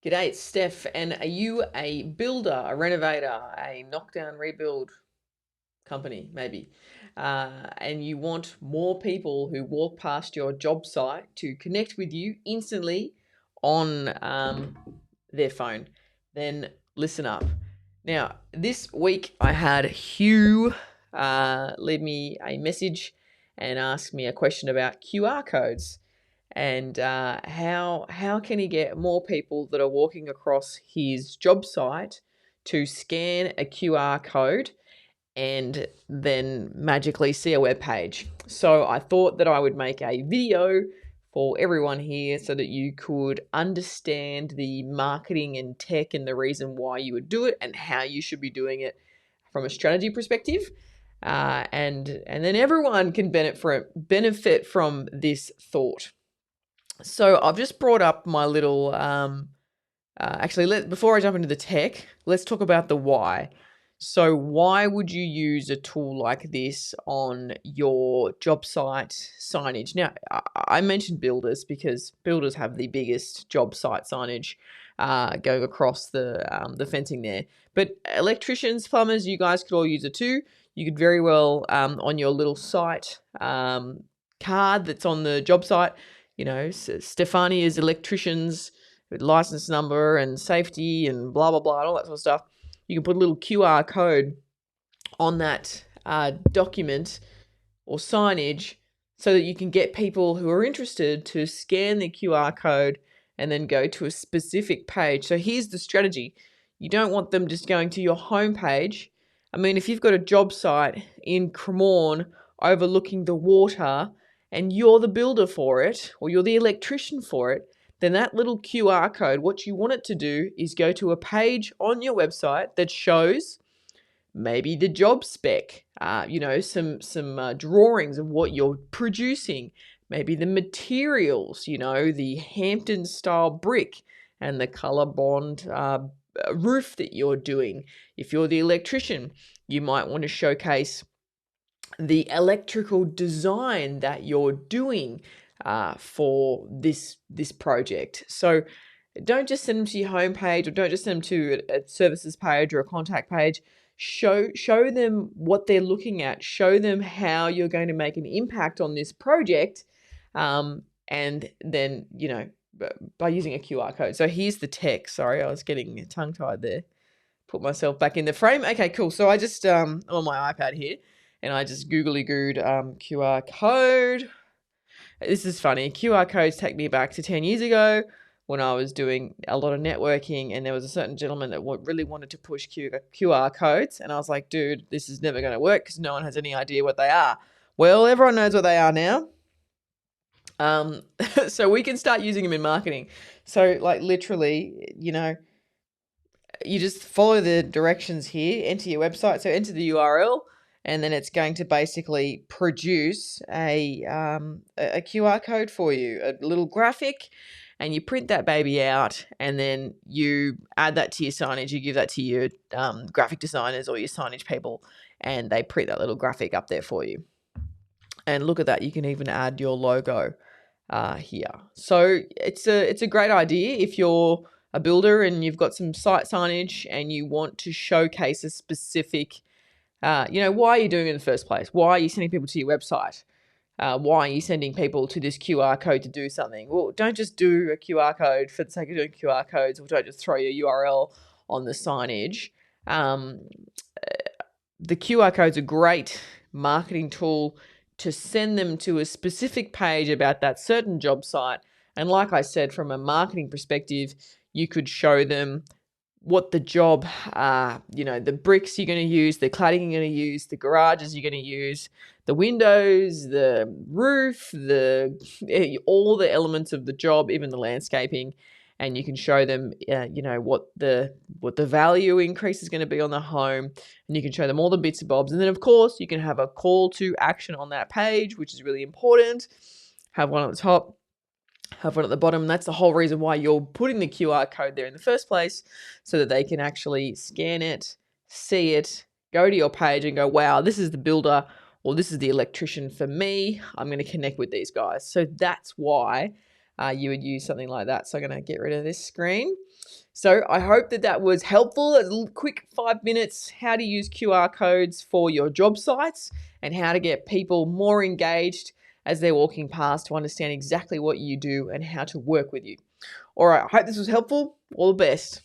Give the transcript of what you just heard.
G'day, it's Steph. And are you a builder, a renovator, a knockdown rebuild company, maybe? And you want more people who walk past your job site to connect with you instantly on their phone? Then listen up. Now, this week I had Hugh leave me a message and ask me a question about QR codes and how can he get more people that are walking across his job site to scan a QR code and then magically see a web page. So I thought that I would make a video for everyone here so that you could understand the marketing and tech and the reason why you would do it and how you should be doing it from a strategy perspective. And then everyone can benefit from this thought. So I've just brought up my little, before I jump into the tech, let's talk about the why. So why would you use a tool like this on your job site signage? Now, I mentioned builders because builders have the biggest job site signage going across the fencing there. But electricians, plumbers, you guys could all use it too. You could very well, on your little site card that's on the job site, Stefania's electricians with license number and safety and blah, blah, blah, and all that sort of stuff. You can put a little QR code on that document or signage so that you can get people who are interested to scan the QR code and then go to a specific page. So here's the strategy. You don't want them just going to your homepage. I mean, if you've got a job site in Cremorne overlooking the water and you're the builder for it or you're the electrician for it, then that little QR code, what you want it to do is go to a page on your website that shows maybe the job spec, some drawings of what you're producing, maybe the materials, the Hampton style brick and the ColourBond roof that you're doing. If you're the electrician, you might want to showcase the electrical design that you're doing for this project. So don't just send them to your homepage or don't just send them to a services page or a contact page. Show them what they're looking at. Show them how you're going to make an impact on this project, and then by using a QR code. So here's the tech. Sorry, I was getting tongue-tied there. Put myself back in the frame. Okay, cool. So I just on my iPad here, and I just googly-gooed QR code. This is funny. QR codes take me back to 10 years ago when I was doing a lot of networking, and there was a certain gentleman that really wanted to push QR codes. And I was like, dude, this is never going to work because no one has any idea what they are. Well, everyone knows what they are now. So we can start using them in marketing. So like literally, you just follow the directions here, enter your website. So enter the URL, and then it's going to basically produce a QR code for you, a little graphic, and you print that baby out, and then you add that to your signage. You give that to your graphic designers or your signage people, and they print that little graphic up there for you. And look at that, you can even add your logo here. So it's a great idea if you're a builder and you've got some site signage and you want to showcase a specific, why are you doing it in the first place? Why are you sending people to your website? Why are you sending people to this QR code to do something? Well, don't just do a QR code for the sake of doing QR codes, or don't just throw your URL on the signage. The QR code's a great marketing tool to send them to a specific page about that certain job site. And like I said, from a marketing perspective, you could show them what the job, the bricks you're going to use, the cladding you're going to use, the garages you're going to use, the windows, the roof, all the elements of the job, even the landscaping. And you can show them, what the value increase is going to be on the home, and you can show them all the bits and bobs. And then, of course, you can have a call to action on that page, which is really important. Have one at the top, have one at the bottom. And that's the whole reason why you're putting the QR code there in the first place, so that they can actually scan it, see it, go to your page and go, wow, this is the builder, or this is the electrician for me. I'm going to connect with these guys. So that's why you would use something like that. So I'm going to get rid of this screen. So I hope that that was helpful. A quick 5 minutes, how to use QR codes for your job sites and how to get people more engaged as they're walking past to understand exactly what you do and how to work with you. All right, I hope this was helpful. All the best.